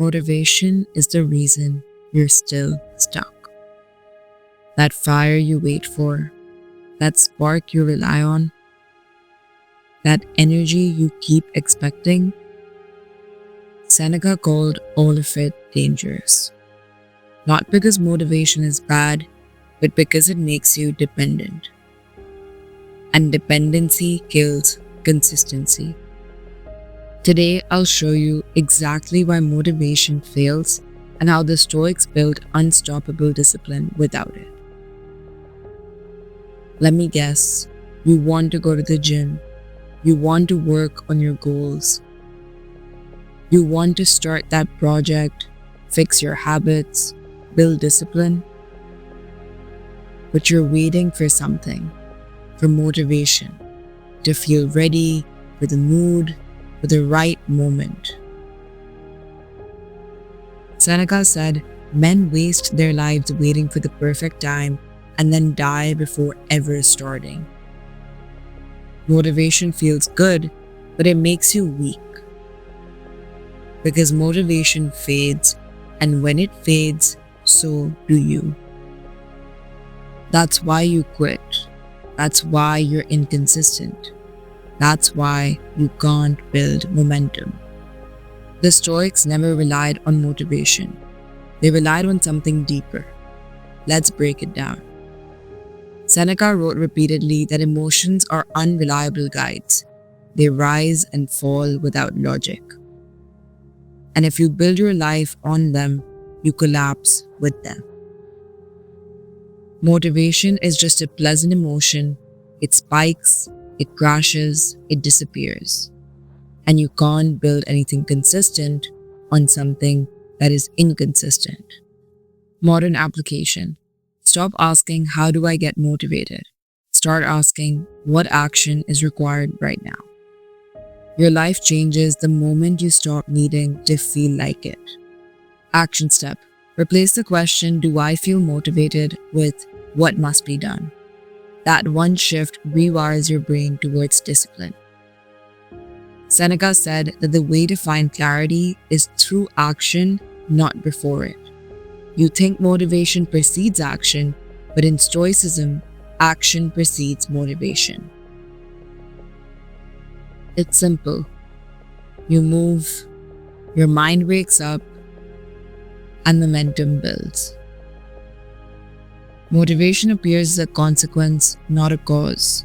Motivation is the reason you're still stuck. That fire you wait for, that spark you rely on, that energy you keep expecting. Seneca called all of it dangerous. Not because motivation is bad, but because it makes you dependent. And dependency kills consistency. Today, I'll show you exactly why motivation fails and how the Stoics built unstoppable discipline without it. Let me guess, you want to go to the gym, you want to work on your goals, you want to start that project, fix your habits, build discipline, but you're waiting for something, for motivation, to feel ready, for the mood, for the right moment. Seneca said, men waste their lives waiting for the perfect time and then die before ever starting. Motivation feels good, but it makes you weak. Because motivation fades, and when it fades, so do you. That's why you quit. That's why you're inconsistent. That's why you can't build momentum. The Stoics never relied on motivation. They relied on something deeper. Let's break it down. Seneca wrote repeatedly that emotions are unreliable guides. They rise and fall without logic. And if you build your life on them, you collapse with them. Motivation is just a pleasant emotion. It spikes, it crashes, it disappears. And you can't build anything consistent on something that is inconsistent. Modern application. Stop asking, how do I get motivated? Start asking, what action is required right now? Your life changes the moment you stop needing to feel like it. Action step. Replace the question, do I feel motivated, with what must be done? That one shift rewires your brain towards discipline. Seneca said that the way to find clarity is through action, not before it. You think motivation precedes action, but in Stoicism, action precedes motivation. It's simple. You move, your mind wakes up, and momentum builds. Motivation appears as a consequence, not a cause.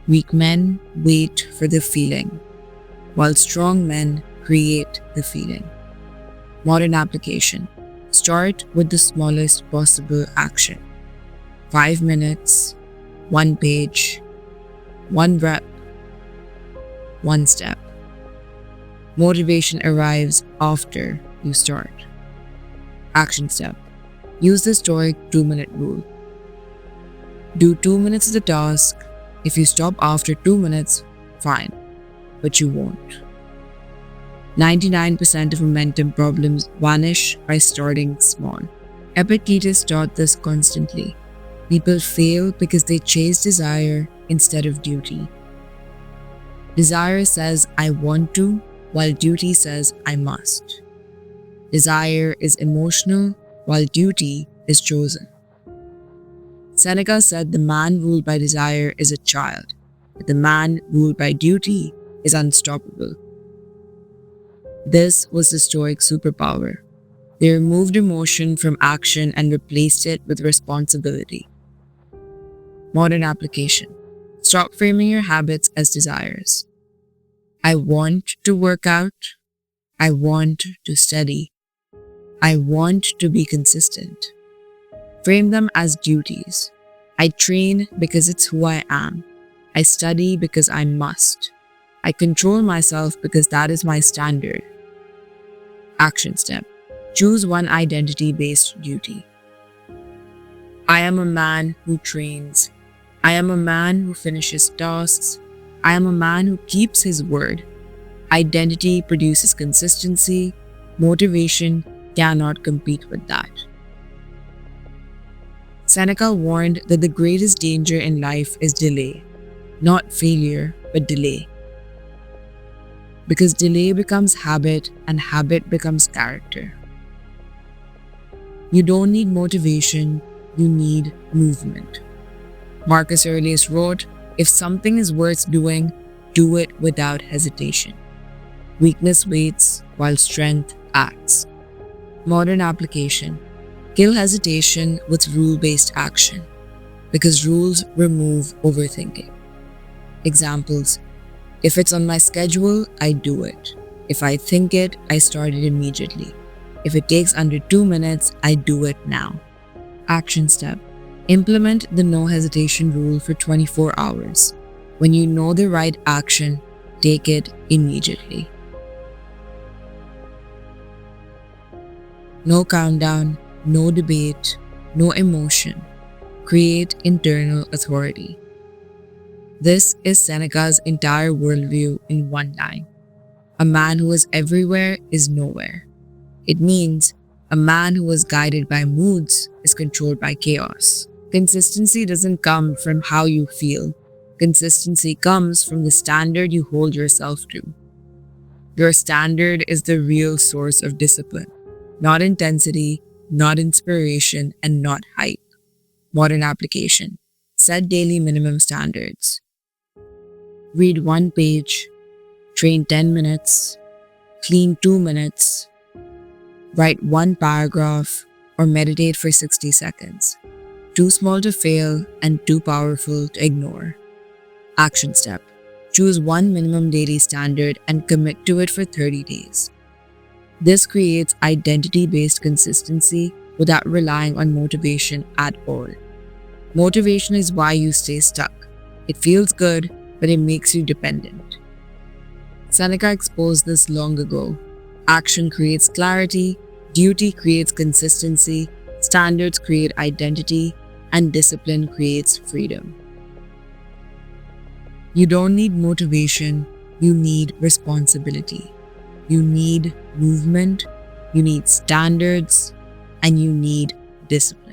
Weak men wait for the feeling, while strong men create the feeling. Modern application. Start with the smallest possible action. 5 minutes, 1 page, 1 rep, 1 step. Motivation arrives after you start. Action step. Use the Stoic 2-minute rule. Do 2 minutes of the task. If you stop after 2 minutes, fine, but you won't. 99% of momentum problems vanish by starting small. Epictetus taught this constantly. People fail because they chase desire instead of duty. Desire says, I want to, while duty says, I must. Desire is emotional, while duty is chosen. Seneca said the man ruled by desire is a child, but the man ruled by duty is unstoppable. This was the Stoic superpower. They removed emotion from action and replaced it with responsibility. Modern application. Stop framing your habits as desires. I want to work out. I want to study. I want to be consistent. Frame them as duties. I train because it's who I am. I study because I must. I control myself because that is my standard. Action step. Choose one identity-based duty. I am a man who trains. I am a man who finishes tasks. I am a man who keeps his word. Identity produces consistency. Motivation cannot compete with that. Seneca warned that the greatest danger in life is delay. Not failure, but delay. because delay becomes habit and habit becomes character. You don't need motivation, you need movement. Marcus Aurelius wrote, "If something is worth doing, do it without hesitation. Weakness waits while strength acts." Modern application. Kill hesitation with rule-based action, because rules remove overthinking. Examples: if it's on my schedule, I do it. If I think it, I start it immediately. If it takes under 2 minutes, I do it now. Action step. Implement the no hesitation rule for 24 hours. When you know the right action, take it immediately. No countdown, no debate, no emotion. Create internal authority. This is Seneca's entire worldview in one line. A man who is everywhere is nowhere. It means a man who is guided by moods is controlled by chaos. Consistency doesn't come from how you feel. Consistency comes from the standard you hold yourself to. Your standard is the real source of discipline, not intensity, not inspiration, and not hype. Modern application. Set daily minimum standards. Read 1 page, train 10 minutes, clean 2 minutes, write 1 paragraph, or meditate for 60 seconds. Too small to fail and too powerful to ignore. Action step. Choose 1 minimum daily standard and commit to it for 30 days. This creates identity-based consistency without relying on motivation at all. Motivation is why you stay stuck. It feels good, but it makes you dependent. Seneca exposed this long ago. Action creates clarity, duty creates consistency, standards create identity, and discipline creates freedom. You don't need motivation, you need responsibility. You need movement, you need standards, and you need discipline.